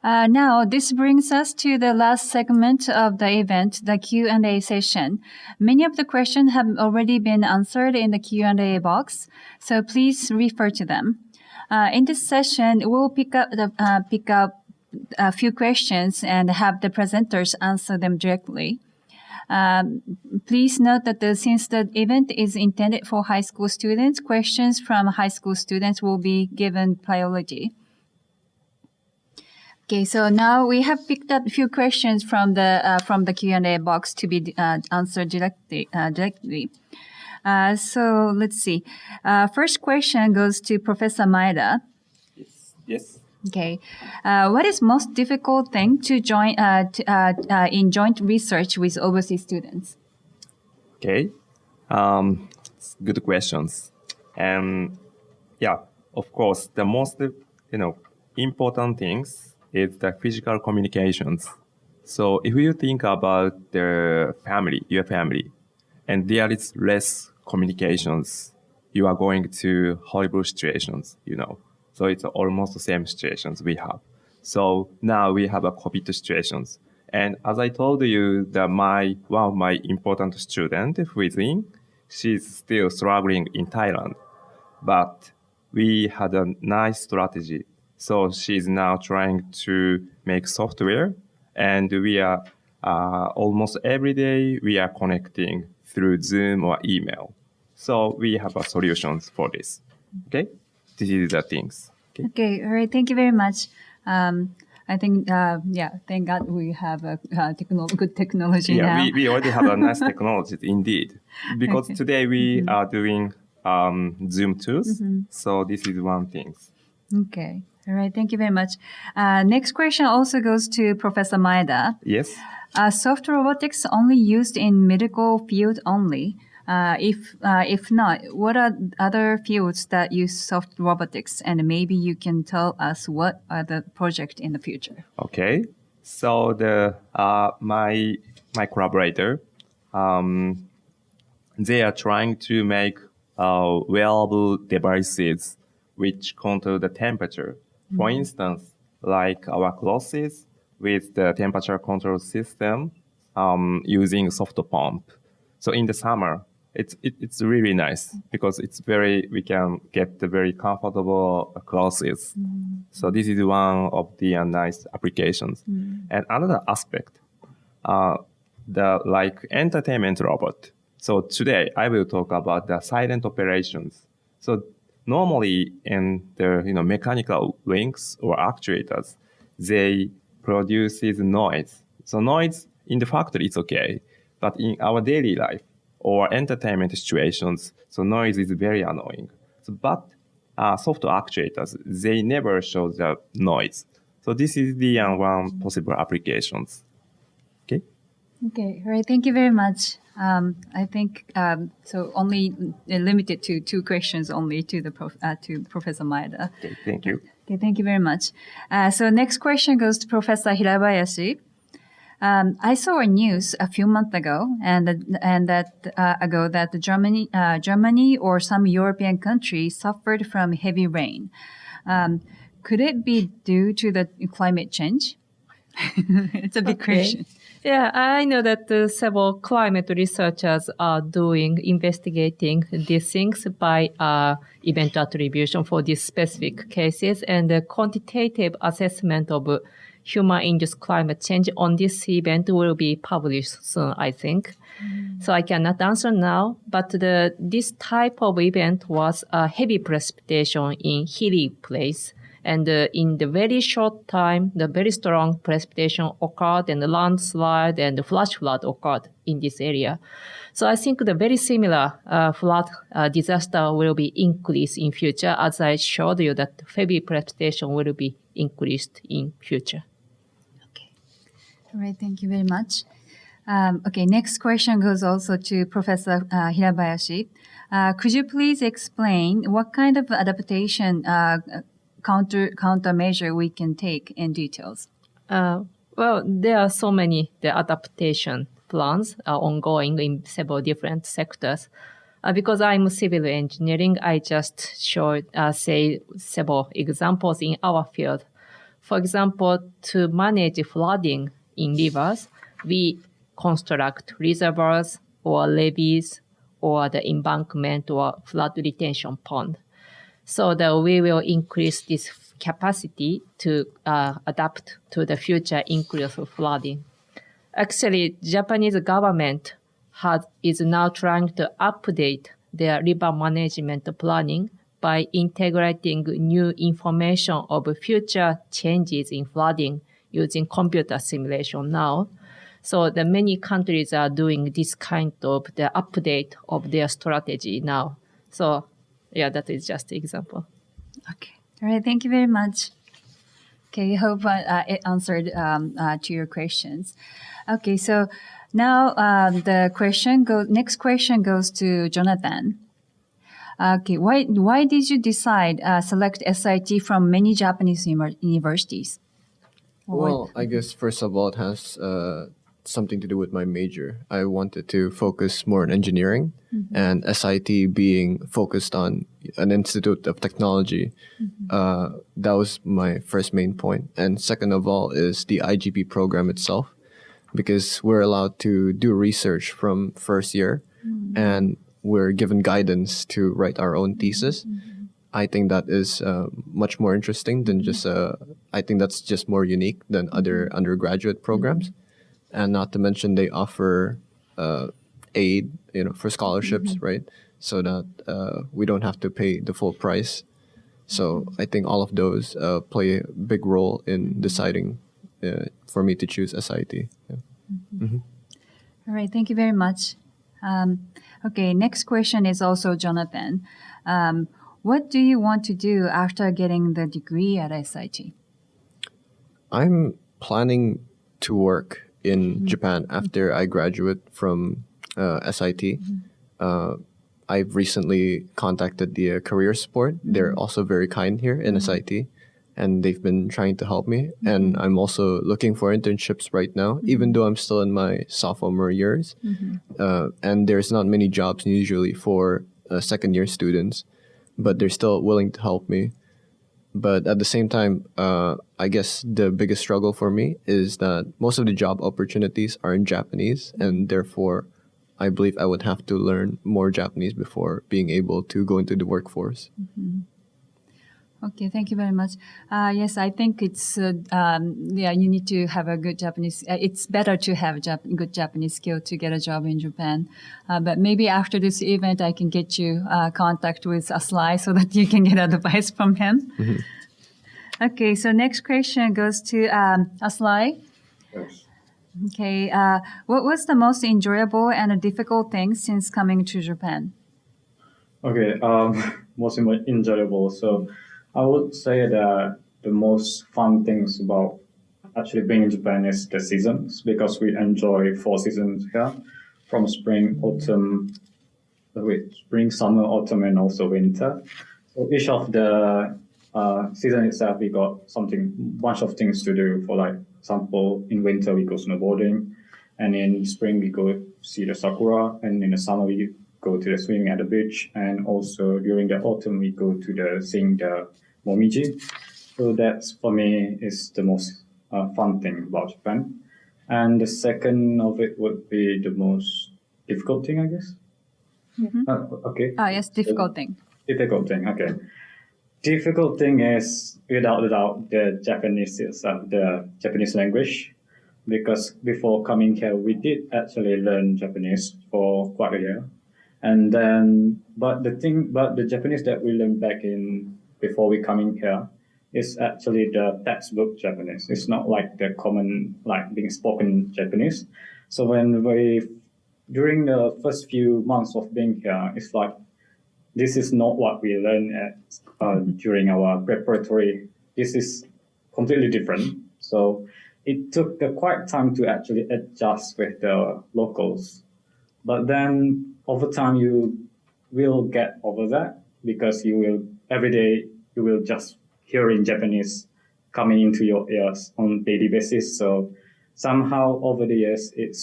Now, this brings us to the last segment of the event, the Q&A session. Many of the questions have already been answered in the Q&A box, so please refer to them. In this session, we'll pick up a few questions and have the presenters answer them directly. Please note that since the event is intended for high school students, questions from high school students will be given priority. Okay, so now we have picked up a few questions from the Q&A box to be answered directly. So let's see. First question goes to Professor Maeda. Yes. Okay. What is most difficult thing to join in joint research with overseas students? Okay. Good questions. And yeah, of course, the most important things is the physical communications. So if you think about your family, and there is less communications, you are going to horrible situations, So it's almost the same situations we have. So now we have a COVID situations. And as I told you, that one of my important student within, she's still struggling in Thailand. But we had a nice strategy. So she's now trying to make software, and we are almost every day we are connecting through Zoom or email. So we have solutions for this. Okay, this is the things. Okay, all right. Thank you very much. I think, thank God we have a good technology now. Yeah, we already have a nice technology indeed. Because today we are doing Zoom tools. So this is one thing. Okay. All right. Thank you very much. Next question also goes to Professor Maeda. Yes. Soft robotics only used in medical field only? If not, what are other fields that use soft robotics? And maybe you can tell us what are the projects in the future. Okay. So my collaborator, they are trying to make wearable devices which control the temperature. For instance, like our clothes with the temperature control system using soft pump. So in the summer, it's really nice because we can get the very comfortable clothes. So this is one of the nice applications. And another aspect, the entertainment robot. So today I will talk about the silent operations. So normally in the mechanical wings or actuators, they produce noise. So noise in the factory is okay, but in our daily life or entertainment situations, so noise is very annoying. But soft actuators, they never show the noise. So this is the one possible applications. Okay. Okay. All right. Thank you very much. I think so. Only limited to 2 questions only to to Professor Maeda. Okay. Thank you. Okay. Thank you very much. So next question goes to Professor Hirabayashi. I saw a news a few months ago, that Germany or some European countries suffered from heavy rain. Could it be due to the climate change? It's a big question. Yeah, I know that several climate researchers are investigating these things by event attribution for these specific cases, and the quantitative assessment of human-induced climate change on this event will be published soon, I think. So I cannot answer now, but this type of event was a heavy precipitation in hilly place. And in the very short time, the very strong precipitation occurred, and the landslide and the flash flood occurred in this area. So I think the very similar flood disaster will be increased in future, as I showed you that heavy precipitation will be increased in future. Okay. All right. Thank you very much. Okay. Next question goes also to Professor Hirabayashi. Could you please explain what kind of adaptation countermeasure we can take in details? Well, there are so many adaptation plans ongoing in several different sectors. Because I'm civil engineering, I just say several examples in our field. For example, to manage flooding in rivers, we construct reservoirs or levees or the embankment or flood retention pond. So that we will increase this capacity to adapt to the future increase of flooding. Actually, Japanese government is now trying to update their river management planning by integrating new information of future changes in flooding using computer simulation now. So the many countries are doing this kind of the update of their strategy now. So yeah, that is just an example. Okay. All right. Thank you very much. Okay. I hope it answered to your questions. Okay. So now next question goes to Jonathan. Okay. Why did you decide select SIT from many Japanese universities? Well, I guess first of all, it has something to do with my major. I wanted to focus more on engineering, and SIT being focused on an institute of technology. That was my first main point. And second of all is the IGP program itself, because we're allowed to do research from first year, and we're given guidance to write our own thesis. I think that is much more interesting than just, I think that's just more unique than other undergraduate programs. And not to mention they offer aid, for scholarships, right? So that we don't have to pay the full price. So I think all of those play a big role in deciding for me to choose SIT. Yeah. All right. Thank you very much. Okay. Next question is also Jonathan. What do you want to do after getting the degree at SIT? I'm planning to work in Japan after I graduate from SIT. I've recently contacted the career support. They're also very kind here in SIT, and they've been trying to help me. And I'm also looking for internships right now, even though I'm still in my sophomore years. And there's not many jobs usually for second-year students, but they're still willing to help me. But at the same time, I guess the biggest struggle for me is that most of the job opportunities are in Japanese, and therefore I believe I would have to learn more Japanese before being able to go into the workforce. Okay, thank you very much. Yes, I think it's you need to have a good Japanese. It's better to have good Japanese skill to get a job in Japan. But maybe after this event, I can get you contact with Aslai so that you can get advice from him. Okay, so next question goes to Aslai. Yes. Okay, what was the most enjoyable and a difficult thing since coming to Japan? Okay, most enjoyable. So I would say that the most fun things about actually being in Japan is the seasons, because we enjoy 4 seasons here, from spring, summer, autumn, and also winter. So each of the season itself, we got bunch of things to do. For like example, in winter we go snowboarding, and in spring we go see the sakura, and in the summer we go to the swimming at the beach, and also during the autumn we go to seeing the momiji. So that's for me is the most fun thing about Japan. And the second of it would be the most difficult thing, I guess. Okay. Yes, difficult thing. Difficult thing. Okay. Difficult thing is without a doubt the Japanese itself, the Japanese language, because before coming here we did actually learn Japanese for quite a year, and then but the Japanese that we learned back in before we coming here is actually the textbook Japanese. It's not like the common like being spoken Japanese. So during the first few months of being here, it's like this is not what we learned during our preparatory. This is completely different. So it took quite time to actually adjust with the locals. But then over time, you will get over that, because every day you will just hear in Japanese coming into your ears on daily basis. So somehow over the years, it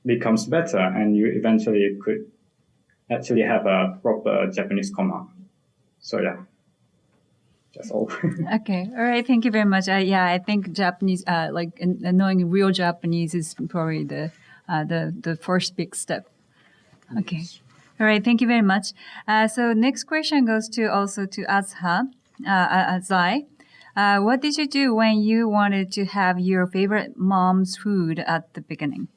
becomes better, and you eventually could actually have a proper Japanese command. So yeah. That's all. Okay. All right. Thank you very much. Yeah, I think Japanese, knowing real Japanese is probably the first big step. Okay. All right. Thank you very much. So next question goes to Azai. What did you do when you wanted to have your favorite mom's food at the beginning?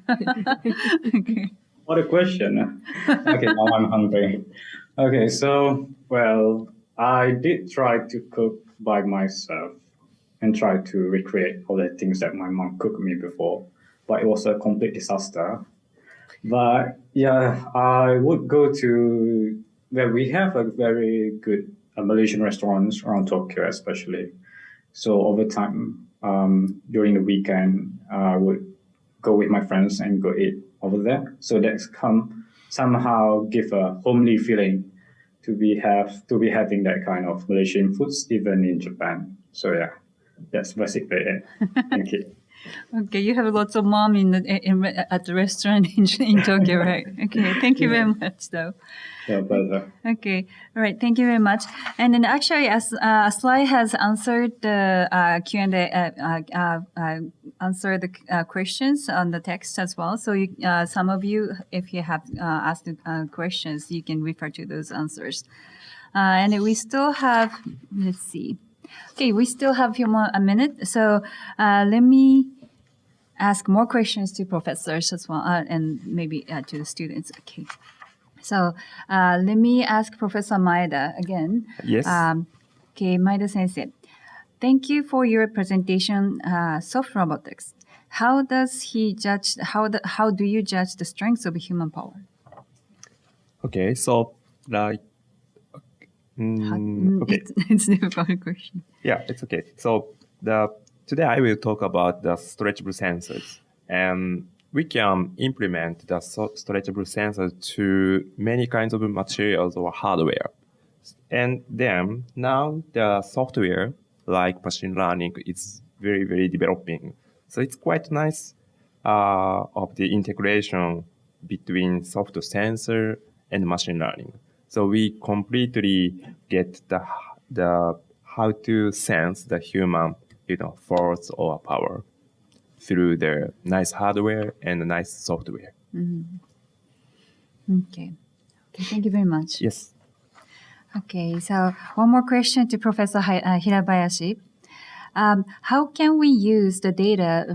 Okay. What a question. Okay, now I'm hungry. Okay, so, well, I did try to cook by myself and try to recreate all the things that my mom cooked me before, but it was a complete disaster. But yeah, I would go to where we have a very good Malaysian restaurants around Tokyo, especially. So over time, during the weekend, I would go with my friends and go eat over there. So that's somehow give a homely feeling to be having that kind of Malaysian foods even in Japan. So yeah, that's basically it. Thank you. Okay, you have lots of mom at the restaurant in Tokyo, right? Okay, thank you very much, though. Yeah, pleasure. Okay, all right, thank you very much. And then actually, as Aslai has answered the Q&A, answered the questions on the text as well. So some of you, if you have asked questions, you can refer to those answers. And we still have, let's see. Okay, we still have a minute. So let me ask more questions to professors as well, and maybe to the students. Okay. So let me ask Professor Maeda again. Yes. Okay, Maeda Sensei. Thank you for your presentation, Soft Robotics. How does he judge? How do you judge the strengths of human power? Okay, so like, okay. It's a difficult question. Yeah, it's okay. So today I will talk about the stretchable sensors, and we can implement the stretchable sensors to many kinds of materials or hardware. And then now the software, like machine learning, is very, very developing. So it's quite nice of the integration between soft sensor and machine learning. So we completely get the how to sense the human, force or power through the nice hardware and the nice software. Okay. Thank you very much. Yes. Okay, so one more question to Professor Hirabayashi. How can we use the data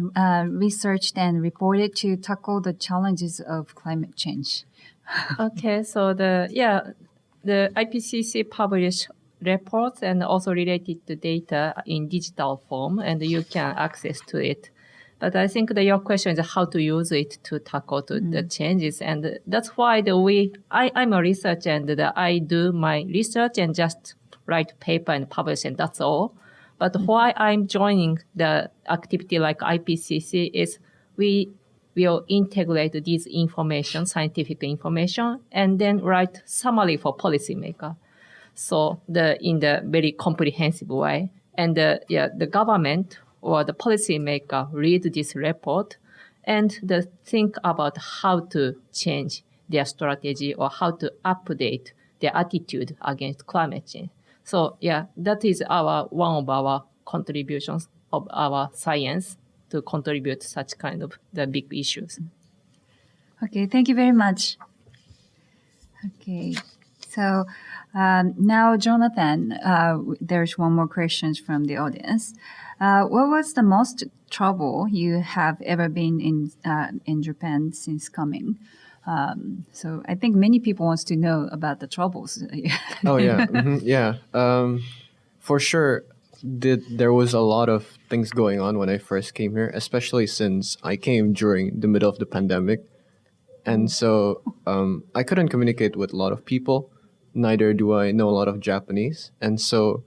researched and reported to tackle the challenges of climate change? Okay, so the IPCC published reports and also related to data in digital form, and you can access to it. But I think that your question is how to use it to tackle the changes, and that's why I'm a researcher and I do my research and just write paper and publish, and that's all. But why I'm joining the activity like IPCC is we will integrate these information, scientific information, and then write summary for policymaker. So in the very comprehensive way, and the government or the policymaker read this report and think about how to change their strategy or how to update their attitude against climate change. So that is one of our contributions of our science to contribute such kind of the big issues. Okay, thank you very much. Okay, so now Jonathan, there's one more question from the audience. What was the most trouble you have ever been in Japan since coming? So I think many people wants to know about the troubles. Oh yeah, yeah. For sure, there was a lot of things going on when I first came here, especially since I came during the middle of the pandemic, and so I couldn't communicate with a lot of people. Neither do I know a lot of Japanese, and so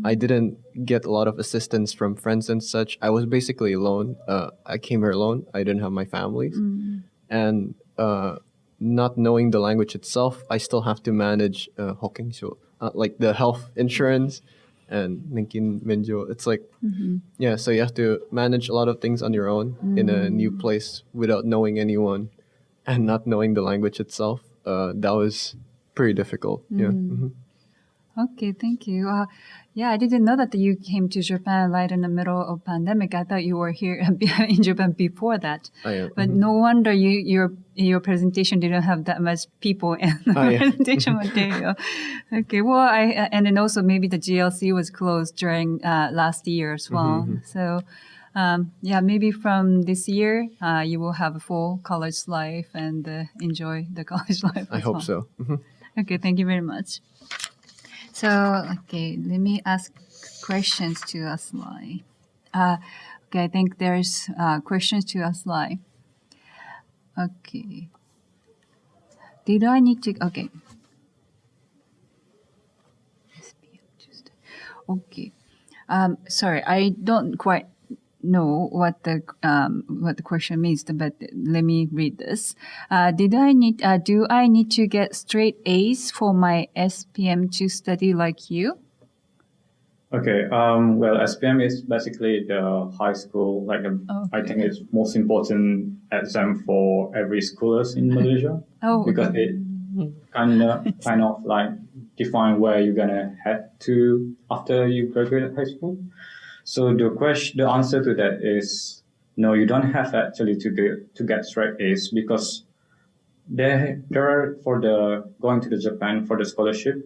I didn't get a lot of assistance from friends and such. I was basically alone. I came here alone. I didn't have my families, and not knowing the language itself, I still have to manage hokkensho, like the health insurance and ninkin menjo. It's like, so you have to manage a lot of things on your own in a new place without knowing anyone and not knowing the language itself. That was pretty difficult. Okay, thank you. Yeah, I didn't know that you came to Japan right in the middle of pandemic. I thought you were here in Japan before that. I am. But no wonder your presentation didn't have that much people in the Oh, yeah. presentation material. Okay, well, and then also maybe the GLC was closed during last year as well. So, yeah, maybe from this year you will have a full college life and enjoy the college life. I as hope well. so. Okay, thank you very much. So, okay, let me ask questions to Aslai. Okay, I think there's questions to Aslai. Okay. Did I need to? Okay. Okay. Sorry, I don't quite know what the question means, but let me read this. Do I need to get straight A's for my SPM to study like you? Okay. Well, SPM is basically the high school. I think it's most important exam for every schoolers in Malaysia. Because it kind of like define where you're gonna head to after you graduate high school. So the answer to that is no. You don't have actually to get straight A's because there are for the going to the Japan for the scholarship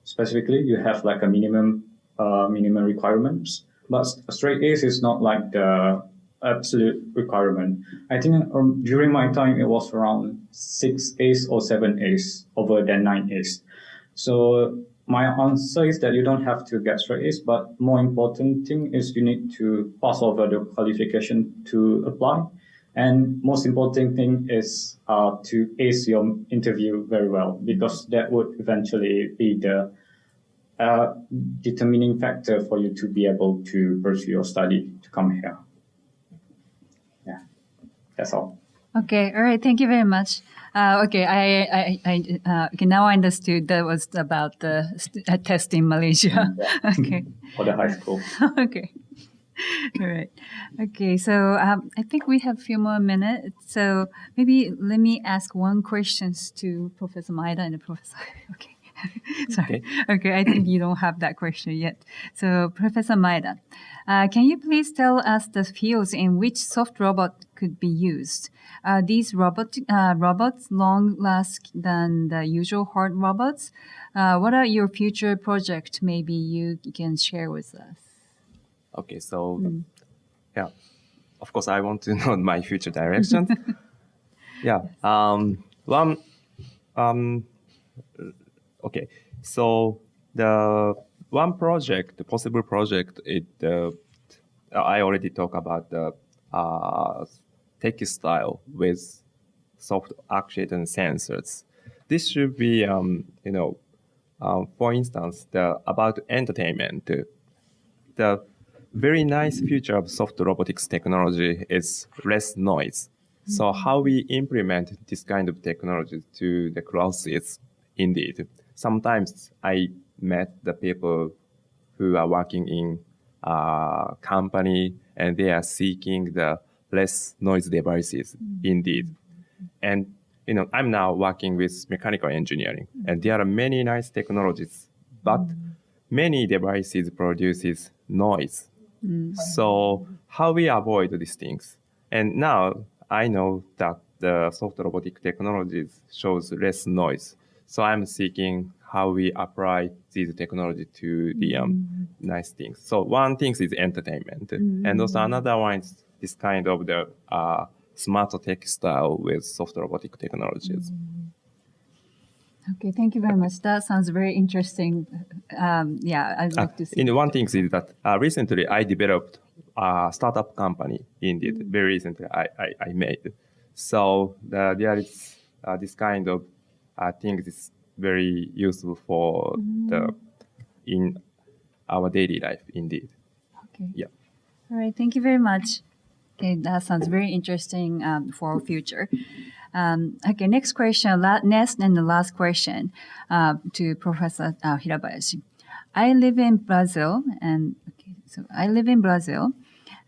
specifically you have like a minimum requirements, but straight A's is not like the absolute requirement. I think during my time it was around 6 A's or 7 A's over than 9 A's. So my answer is that you don't have to get straight A's, but more important thing is you need to pass over the qualification to apply. And most important thing is to ace your interview very well, because that would eventually be the determining factor for you to be able to pursue your study to come here. Yeah, that's all. Okay, all right. Thank you very much. Okay, okay. Now I understood that was about the test in Malaysia. Okay. For the high school. Okay. All right. Okay. So I think we have a few more minutes. So maybe let me ask one questions to Professor Maeda and Professor. Okay. Sorry. Okay. I think you don't have that question yet. So Professor Maeda, can you please tell us the fields in which soft robot could be used? Are these robots long last than the usual hard robots? What are your future projects? Maybe you can share with us. Okay, so yeah, of course, I want to know my future direction. Yeah, okay, so the one project, the possible project, I already talked about the textile with soft actuators and sensors. This should be, for instance, about entertainment. The very nice feature of soft robotics technology is less noise. So how we implement this kind of technology to the classes, indeed. Sometimes I met the people who are working in a company and they are seeking the less noise devices, indeed. And, I'm now working with mechanical engineering and there are many nice technologies, but many devices produces noise. So how we avoid these things? And now I know that the soft robotic technologies shows less noise. So I'm seeking how we apply these technology to the nice things. So one thing is entertainment. And also another one is this kind of the smart textile with soft robotic technologies. Okay, thank you very much. That sounds very interesting. Yeah, I'd like to see. One thing is that recently I developed a startup company. Indeed, very recently I made. So there is this kind of things is very useful for in our daily life. Indeed. Okay. Yeah. All right. Thank you very much. Okay, that sounds very interesting for our future. Okay, next question, next and the last question to Professor Hirabayashi. I live in Brazil,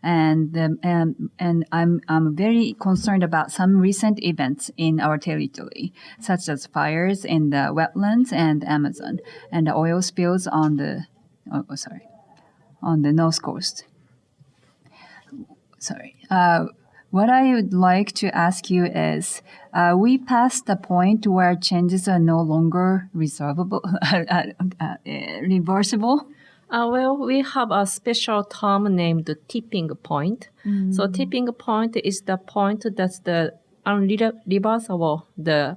and I'm very concerned about some recent events in our territory, such as fires in the wetlands and Amazon, and the oil spills on the north coast. What I would like to ask you is, we passed the point where changes are no longer reversible. Well, we have a special term named tipping point. So tipping point is the point that's the unreversible the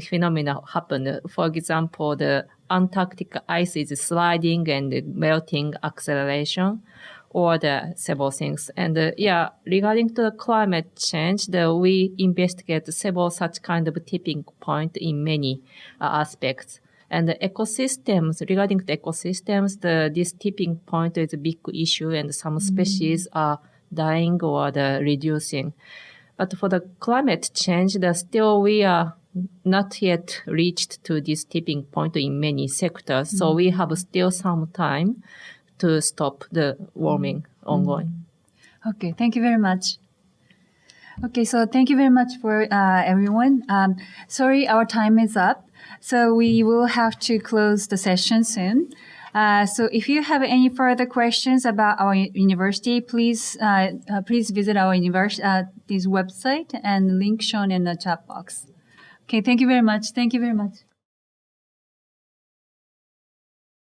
phenomena happen. For example, the Antarctic ice is sliding and melting acceleration, or the several things. And regarding to the climate change, we investigate several such kind of tipping point in many aspects. And the ecosystems, regarding the ecosystems, this tipping point is a big issue, and some species are dying or reducing. But for the climate change, still we are not yet reached to this tipping point in many sectors. So we have still some time to stop the warming ongoing. Okay, thank you very much. Okay, so thank you very much for everyone. Sorry, our time is up. So we will have to close the session soon. So if you have any further questions about our university, please visit our university's website and link shown in the chat box. Okay, thank you very much. Thank you very much.